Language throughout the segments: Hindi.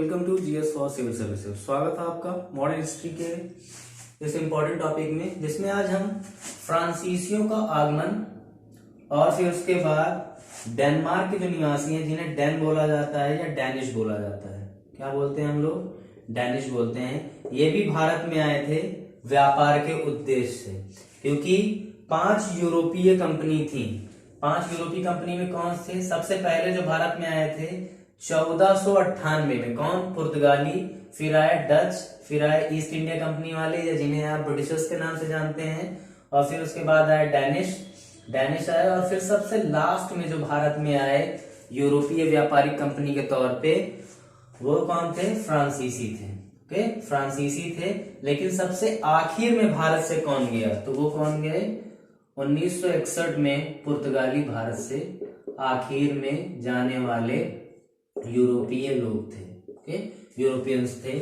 Welcome to GS for civil services. स्वागत है आपका मॉडर्न हिस्ट्री के इस इम्पोर्टेंट टॉपिक में, जिसमें आज हम फ्रांसीसियों का आगमन और फिर उसके बाद डेनमार्क के जो निवासी हैं जिन्हें डैन बोला जाता है या डैनिश बोला जाता है। क्या बोलते हैं हम लोग? डैनिश बोलते हैं। ये भी भारत में आए थे व्यापार के उद्देश्य से, क्योंकि 5 यूरोपीय कंपनी थी। 5 यूरोपीय कंपनी में कौन थे? सबसे पहले जो भारत में आए थे 1498 में कौन? पुर्तगाली, फिर आए डच, फिर आए ईस्ट इंडिया कंपनी वाले या जिन्हें आप ब्रिटिशर्स के नाम से जानते हैं, और फिर उसके बाद आए डैनिश आए, और फिर सबसे लास्ट में जो भारत में आए यूरोपीय व्यापारिक कंपनी के तौर पे वो कौन थे? फ्रांसीसी थे। ओके, फ्रांसीसी थे। लेकिन सबसे आखिर में भारत से कौन गया? तो वो कौन गए? 1961 में पुर्तगाली भारत से आखिर में जाने वाले यूरोपीय लोग थे। ओके, यूरोपियंस थे।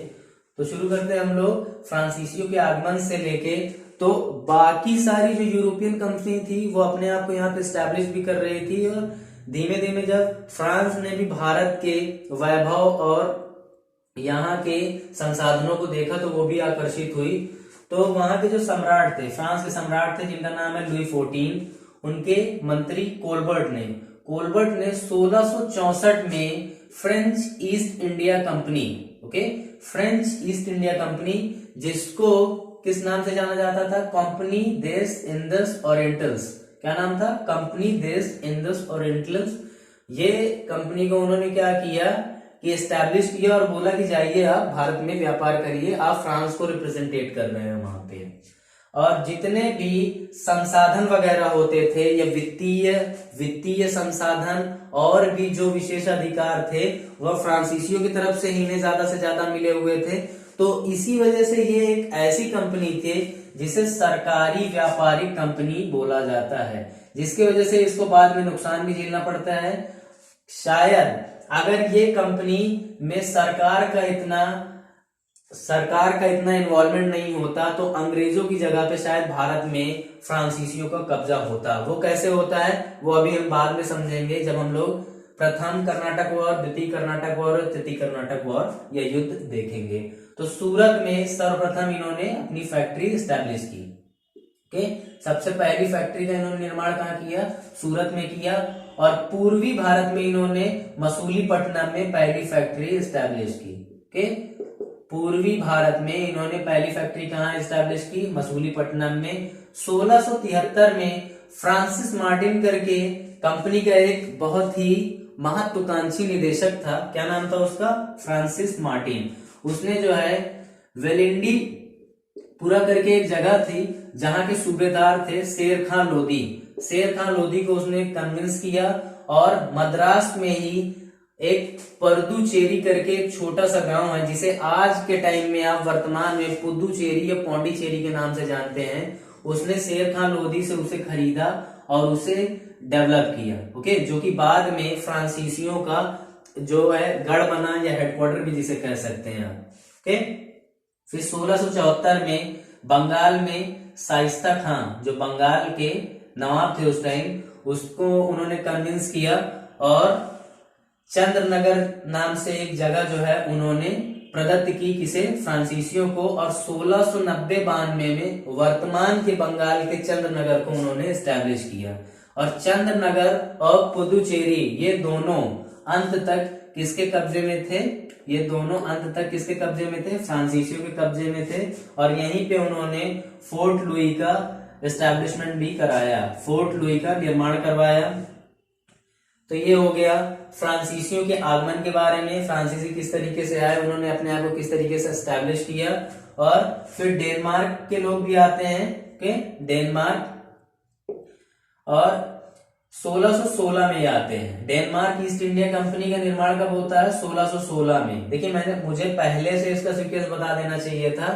तो शुरू करते हैं हम लोग फ्रांसीसियों के आगमन से लेके। तो बाकी सारी जो यूरोपियन कंपनी थी वो अपने आप को यहाँ पे स्टैब्लिश भी कर रही थी, और धीमे धीमे जब फ्रांस ने भी भारत के वैभव और यहाँ के संसाधनों को देखा तो वो भी आकर्षित हुई। तो वहां के जो सम्राट थे, फ्रांस के सम्राट थे जिनका नाम है लुई 14, उनके मंत्री कोलबर्ट ने 1664 में French east India company, okay, French east India company, जिसको किस नाम से जाना जाता था? कंपनी देस इंडस ओरिएंटल्स। क्या नाम था? कंपनी देस इंडस ओरिएंटल्स। ये कंपनी को उन्होंने क्या किया कि एस्टैब्लिश किया और बोला कि जाइए आप भारत में व्यापार करिए, आप फ्रांस को रिप्रेजेंटेट कर रहे हैं वहां पे। और जितने भी संसाधन वगैरह होते थे या वित्तीय संसाधन और भी जो विशेषाधिकार थे वह फ्रांसीसियों की तरफ से इन्हें ज्यादा से ज्यादा मिले हुए थे। तो इसी वजह से ये एक ऐसी कंपनी थी जिसे सरकारी व्यापारिक कंपनी बोला जाता है, जिसकी वजह से इसको बाद में नुकसान भी झेलना पड़ता है। शायद अगर ये कंपनी में सरकार का इतना इन्वॉल्वमेंट नहीं होता तो अंग्रेजों की जगह पे शायद भारत में फ्रांसीसियों का कब्जा होता। वो कैसे होता है वो अभी हम बाद में समझेंगे, जब हम लोग प्रथम कर्नाटक वॉर, द्वितीय कर्नाटक वॉर, तृतीय कर्नाटक वॉर या युद्ध देखेंगे। तो सूरत में सर्वप्रथम इन्होंने अपनी फैक्ट्री स्टैब्लिश की। ओके, सबसे पहली फैक्ट्री का इन्होंने निर्माण कहाँ किया? सूरत में किया। और पूर्वी भारत में इन्होंने मसूलीपट्टनम में पहली फैक्ट्री स्टैब्लिश की। ओके, पूर्वी भारत में इन्होंने पहली फैक्ट्री कहाँ स्टैब्लिश की? मसूलीपट्टनम में। 1673 में फ्रांसिस मार्टिन करके कंपनी का एक बहुत ही महत्वाकांक्षी निदेशक था। क्या नाम था उसका? Francis Martin. उसने जो है वेलिंडी पूरा करके एक जगह थी जहां के सूबेदार थे शेर खान लोधी को उसने कन्विंस किया, और मद्रास में ही एक पुदुचेरी करके एक छोटा सा गांव है जिसे आज के टाइम में आप वर्तमान में पुदुचेरी या पौंडीचेरी के नाम से जानते हैं। उसने शेर खान लोधी से उसे खरीदा और उसे डेवलप किया। ओके, जो कि बाद में फ्रांसीसियों का जो है गढ़ बना या हेडक्वार्टर भी जिसे कह सकते हैं आप। ओके, फिर 1674 में बंगाल में शाइस्ता खान, जो बंगाल के नवाब थे उस टाइम, उसको उन्होंने कन्विंस किया और चंद्रनगर नाम से एक जगह जो है उन्होंने प्रदत्त की किसे? फ्रांसीसियों को। और 1690-92 में वर्तमान के बंगाल के चंद्रनगर को उन्होंने स्टैब्लिश किया। और चंद्रनगर और पुदुचेरी ये दोनों अंत तक किसके कब्जे में थे? ये दोनों अंत तक किसके कब्जे में थे? फ्रांसीसियों के कब्जे में थे। और यहीं पे उन्होंने फोर्ट लुई का एस्टैब्लिशमेंट भी कराया, फोर्ट लुई का निर्माण करवाया। तो ये हो गया फ्रांसीसियों के आगमन के बारे में। फ्रांसीसी किस तरीके से आए, उन्होंने अपने आप को किस तरीके से एस्टैब्लिश किया। और फिर डेनमार्क के लोग भी आते हैं। ओके, डेनमार्क, और 1616 में ये आते हैं। डेनमार्क ईस्ट इंडिया कंपनी का निर्माण कब होता है? 1616 में। देखिए, मुझे पहले से इसका सीक्वेंस बता देना चाहिए था,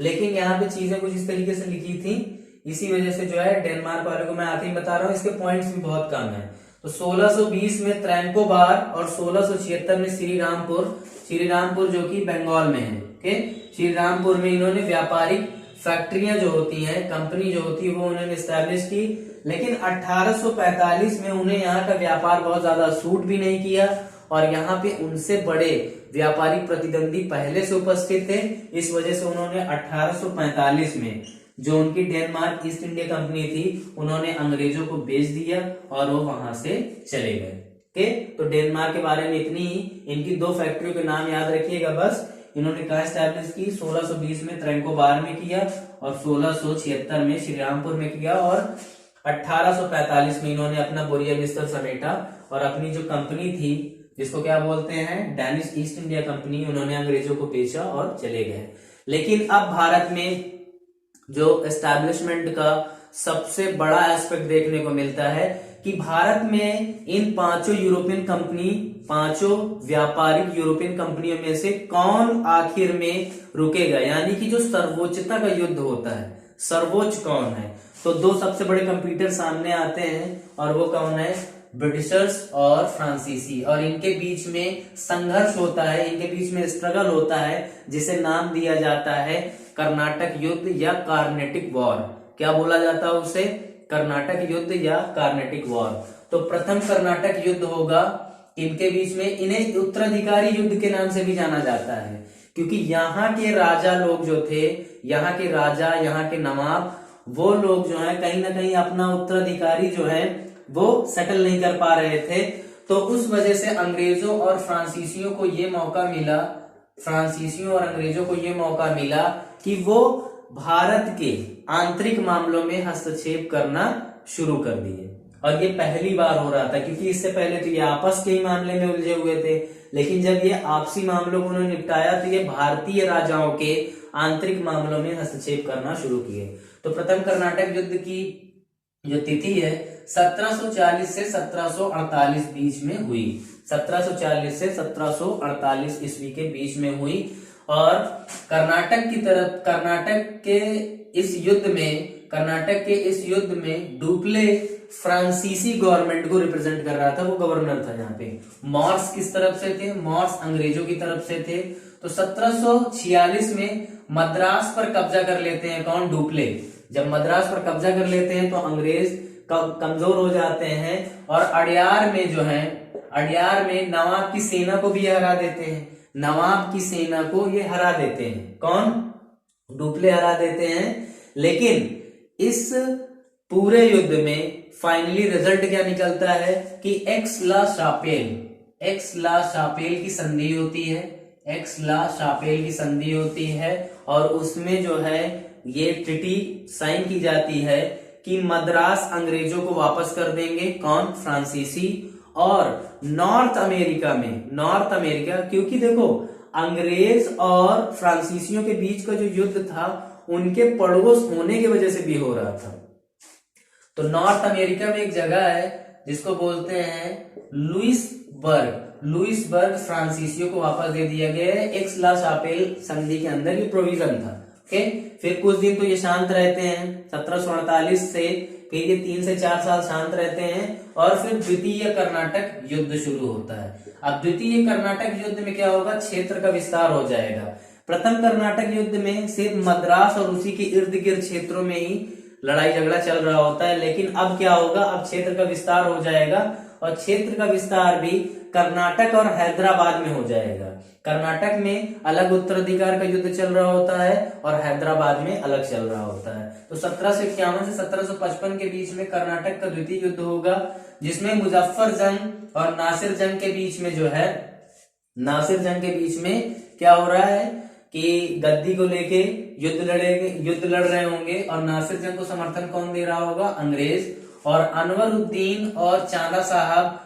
लेकिन यहाँ पे चीजें कुछ इस तरीके से लिखी थी, इसी वजह से जो है डेनमार्क वाले को मैं आखिर में बता रहा हूँ, इसके पॉइंट्स भी बहुत कम है। तो 1620 में त्रैंकोबार और 1676 में श्रीरामपुर जो कि बंगाल में है। ओके, श्रीरामपुर में इन्होंने व्यापारिक फैक्ट्रियां जो होती हैं, कंपनी जो होती है वो उन्होंने स्टैब्लिश की। लेकिन 1845 में उन्हें यहाँ का व्यापार बहुत ज्यादा सूट भी नहीं किया और यहाँ पे उनसे बड़े व्यापारिक प्रतिद्वंदी पहले से उपस्थित थे। इस वजह से उन्होंने 1845 में जो उनकी डेनमार्क ईस्ट इंडिया कंपनी थी, उन्होंने अंग्रेजों को बेच दिया और वो वहां से चले गए। ओके, तो डेनमार्क के बारे में इतनी ही। इनकी 2 फैक्ट्रियों के नाम याद रखिएगा बस। इन्होंने कहा एस्टैब्लिश की, 1620 में त्रैंकोबार में किया और 1676 में श्रीरामपुर में किया और 1845 में इन्होंने अपना बोरिया बिस्तर समेटा और अपनी जो कंपनी थी जिसको क्या बोलते हैं, डेनिश ईस्ट इंडिया कंपनी, उन्होंने अंग्रेजों को बेचा और चले गए। लेकिन अब भारत में जो एस्टैब्लिशमेंट का सबसे बड़ा एस्पेक्ट देखने को मिलता है कि भारत में इन 5 यूरोपियन कंपनी, 5 व्यापारिक यूरोपियन कंपनियों में से कौन आखिर में रुकेगा, यानी कि जो सर्वोच्चता का युद्ध होता है, सर्वोच्च कौन है। तो 2 सबसे बड़े कंपीटर सामने आते हैं और वो कौन है, ब्रिटिशर्स और फ्रांसीसी, और इनके बीच में संघर्ष होता है, इनके बीच में स्ट्रगल होता है जिसे नाम दिया जाता है कर्नाटक युद्ध या कार्नेटिक वॉर। क्या बोला जाता है उसे, कर्नाटक युद्ध या कार्नेटिक वॉर। तो प्रथम कर्नाटक युद्ध होगा इनके बीच में। इन्हें उत्तराधिकारी युद्ध के नाम से भी जाना जाता है क्योंकि यहाँ के राजा लोग जो थे, यहाँ के राजा, यहाँ के नवाब, वो लोग जो है कहीं ना कहीं अपना उत्तराधिकारी जो है वो सेटल नहीं कर पा रहे थे। तो उस वजह से अंग्रेजों और फ्रांसीसियों को ये मौका मिला, फ्रांसीसियों और अंग्रेजों को ये मौका मिला कि वो भारत के आंतरिक मामलों में हस्तक्षेप करना शुरू कर दिए। और ये पहली बार हो रहा था क्योंकि इससे पहले तो ये आपस के ही मामले में उलझे हुए थे, लेकिन जब ये आपसी मामलों को उन्होंने निपटाया तो ये भारतीय राजाओं के आंतरिक मामलों में हस्तक्षेप करना शुरू किए। तो प्रथम कर्नाटक युद्ध की जो तिथि है 1740 से 1748 बीच में हुई, 1740 से 1748 ईस्वी के बीच में हुई। और कर्नाटक की तरफ, कर्नाटक के इस युद्ध में डुप्ले फ्रांसीसी गवर्नमेंट को रिप्रेजेंट कर रहा था, वो गवर्नर था। यहाँ पे मॉर्स किस तरफ से थे, मॉर्स अंग्रेजों की तरफ से थे। तो 1746 में मद्रास पर कब्जा कर लेते हैं कौन, डुप्ले। जब मद्रास पर कब्जा कर लेते हैं तो अंग्रेज कमजोर हो जाते हैं और अडयार में जो है, अडयार में नवाब की सेना को भी हरा देते हैं, नवाब की सेना को ये हरा देते हैं, कौन, डुप्ले हरा देते हैं। लेकिन इस पूरे युद्ध में फाइनली रिजल्ट क्या निकलता है कि एक्स ला शापेल की संधि होती है, एक्स ला शापेल की संधि होती है और उसमें जो है ये ट्रीटी साइन की जाती है कि मद्रास अंग्रेजों को वापस कर देंगे, कौन, फ्रांसीसी। और नॉर्थ अमेरिका, क्योंकि देखो अंग्रेज और फ्रांसीसियों के बीच का जो युद्ध था उनके पड़ोस होने की वजह से भी हो रहा था। तो नॉर्थ अमेरिका में एक जगह है जिसको बोलते हैं लुइसबर्ग फ्रांसीसियों को वापस दे दिया गया है। एक्स ला शापेल संधि के अंदर ये प्रोविजन था। ओके, फिर कुछ दिन तो ये शांत रहते हैं, 1748 से फिर ये 3 से 4 साल शांत रहते हैं और फिर द्वितीय कर्नाटक युद्ध शुरू होता है। अब द्वितीय कर्नाटक युद्ध में क्या होगा, क्षेत्र का विस्तार हो जाएगा। प्रथम कर्नाटक युद्ध में सिर्फ मद्रास और उसी के इर्द गिर्द क्षेत्रों में ही लड़ाई झगड़ा चल रहा होता है, लेकिन अब क्या होगा, अब क्षेत्र का विस्तार हो जाएगा और क्षेत्र का विस्तार भी कर्नाटक और हैदराबाद में हो जाएगा। कर्नाटक में अलग उत्तराधिकार का युद्ध चल रहा होता है और हैदराबाद में अलग चल रहा होता है। तो 1751 से 1755 के बीच में कर्नाटक का द्वितीय युद्ध होगा, जिसमें मुजफ्फर जंग और नासिर जंग के बीच में जो है, नासिर जंग के बीच में क्या हो रहा है कि गद्दी को लेके युद्ध लड़ रहे होंगे और नासिर जंग को समर्थन कौन दे रहा होगा, अंग्रेज। और अनवरुद्दीन और चांदा साहब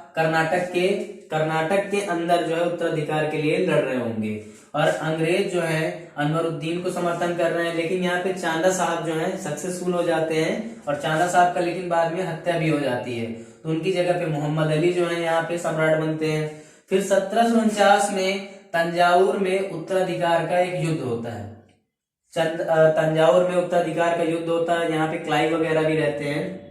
कर्नाटक के अंदर जो है उत्तराधिकार के लिए लड़ रहे होंगे और अंग्रेज जो है अनवरुद्दीन को समर्थन कर रहे हैं। लेकिन यहाँ पे चांदा साहब जो है सक्सेसफुल हो जाते हैं और चांदा साहब का लेकिन बाद में हत्या भी हो जाती है, तो उनकी जगह पे मोहम्मद अली जो है यहाँ पे सम्राट बनते हैं। फिर 1749 में तंजावुर में उत्तराधिकार का एक युद्ध होता है, तंजावुर में उत्तराधिकार का युद्ध होता है। यहाँ पे क्लाइव वगैरह भी रहते हैं।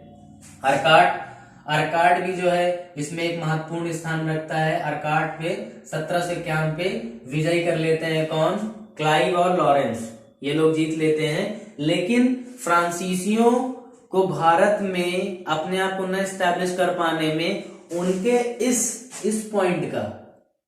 अर्काट भी जो है इसमें एक महत्वपूर्ण स्थान रखता है। अर्काट पे 1751 पे विजय कर लेते हैं कौन, क्लाइव और लॉरेंस, ये लोग जीत लेते हैं। लेकिन फ्रांसीसियों को भारत में अपने आप को न एस्टैब्लिश कर पाने में उनके इस पॉइंट का,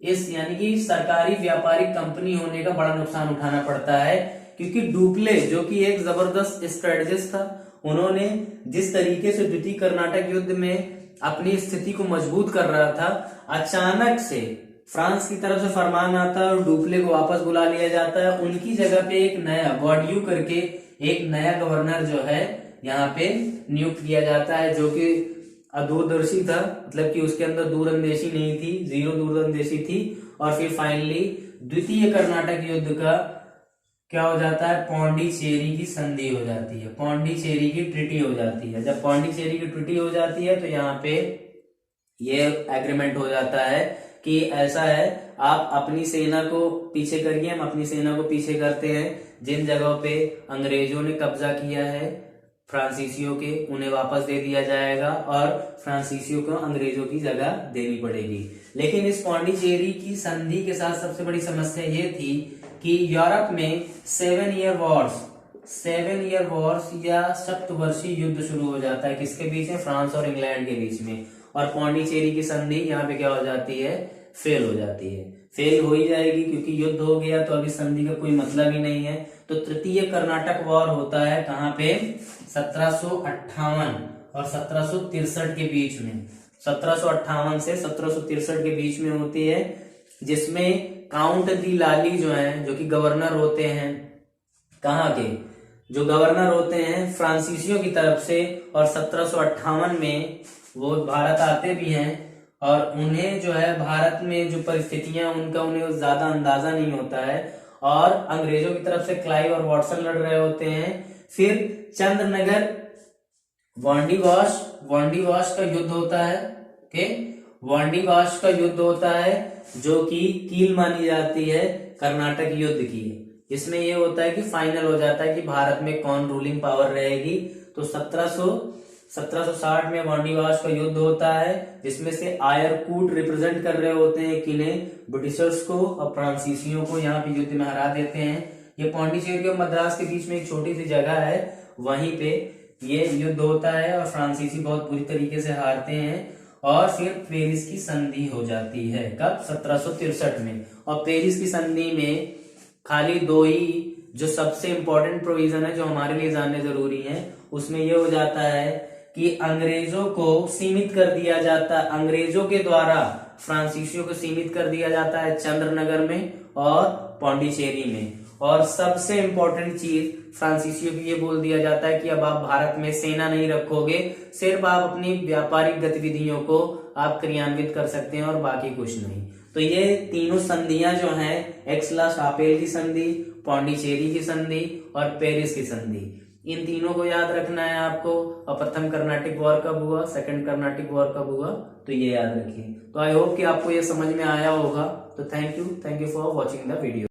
इस यानी कि सरकारी व्यापारिक कंपनी होने का बड़ा नुकसान उठाना पड़ता है, क्योंकि डुप्ले जो कि एक जबरदस्त स्ट्रेटजिस्ट था, उन्होंने जिस तरीके से द्वितीय कर्नाटक युद्ध में अपनी स्थिति को मजबूत कर रहा था, अचानक से फ्रांस की तरफ से फरमान आता है और डुप्ले को वापस बुला लिया जाता है। उनकी जगह पे एक नया गॉडियू करके एक नया गवर्नर जो है यहाँ पे नियुक्त किया जाता है, जो कि अदूरदर्शी था, मतलब कि उसके अंदर दूरंदेशी नहीं थी, जीरो दूरंदेशी थी। और फिर फाइनली द्वितीय कर्नाटक युद्ध का क्या हो जाता है, पौंडीचेरी की संधि हो जाती है, पौंडीचेरी की ट्रीटी हो जाती है। जब पौंडीचेरी की ट्रीटी हो जाती है तो यहाँ पे ये एग्रीमेंट हो जाता है कि ऐसा है, आप अपनी सेना को पीछे करिए, हम अपनी सेना को पीछे करते हैं। जिन जगहों पे अंग्रेजों ने कब्जा किया है फ्रांसीसियों के, उन्हें वापस दे दिया जाएगा और फ्रांसीसियों को अंग्रेजों की जगह देनी पड़ेगी। लेकिन इस पौंडीचेरी की संधि के साथ सबसे बड़ी समस्या ये थी कि यूरोप में 7 ईयर वॉर्स या सप्तवर्षीय युद्ध शुरू हो जाता है, किसके बीच में, फ्रांस और इंग्लैंड के बीच में। और पौंडीचेरी की संधि यहाँ पे क्या हो जाती है, फेल हो जाती है। फेल हो ही जाएगी क्योंकि युद्ध हो गया तो अभी संधि का कोई मतलब ही नहीं है। तो तृतीय कर्नाटक वॉर होता है कहाँ पे, 1758 और 1763 के बीच में, 1758 से 1763 के बीच में होती है, जिसमें काउंट दी लाली जो है, जो कि गवर्नर होते हैं, कहाँ के, जो गवर्नर होते हैं फ्रांसीसियों की तरफ से, और 1758 में वो भारत आते भी हैं। और उन्हें जो है भारत में जो परिस्थितियां उनका उन्हें ज्यादा अंदाजा नहीं होता है, और अंग्रेजों की तरफ से क्लाइव और वॉटसन लड़ रहे होते हैं। फिर चंद्रनगर वांडीवाश का युद्ध होता है, ओके, वांडीवाश का युद्ध होता है जो कि कील मानी जाती है कर्नाटक युद्ध की। इसमें यह होता है कि फाइनल हो जाता है कि भारत में कौन रूलिंग पावर रहेगी। तो 1760 में वांडीवाश का युद्ध होता है, जिसमें से आयरकूट रिप्रेजेंट कर रहे होते हैं किन्हें, ब्रिटिशर्स को, और फ्रांसीसियों को यहाँ पे युद्ध में हरा देते हैं। ये पौंडीचेरी और मद्रास के बीच में एक छोटी सी जगह है, वहीं पे ये युद्ध होता है और फ्रांसीसी बहुत बुरी तरीके से हारते हैं। और फिर पेरिस की संधि हो जाती है, कब, 1763 में। और पेरिस की संधि में खाली दो ही जो सबसे इंपॉर्टेंट प्रोविजन है जो हमारे लिए जानने जरूरी है, उसमें यह हो जाता है कि अंग्रेजों को सीमित कर दिया जाता, अंग्रेजों के द्वारा फ्रांसीसियों को सीमित कर दिया जाता है चंद्रनगर में और पौंडीचेरी में। और सबसे इंपॉर्टेंट चीज फ्रांसीसियों को ये बोल दिया जाता है कि अब आप भारत में सेना नहीं रखोगे, सिर्फ आप अपनी व्यापारिक गतिविधियों को आप क्रियान्वित कर सकते हैं और बाकी कुछ नहीं। तो ये तीनों संधियां जो हैं, एक्सला-शापेल की संधि, पौंडीचेरी की संधि और पेरिस की संधि, इन तीनों को याद रखना है आपको। और प्रथम कर्नाटिक वॉर कब हुआ, सेकंड कर्नाटिक वॉर कब हुआ, तो ये याद रखिए। तो आई होप कि आपको ये समझ में आया होगा। तो thank you for watching the video.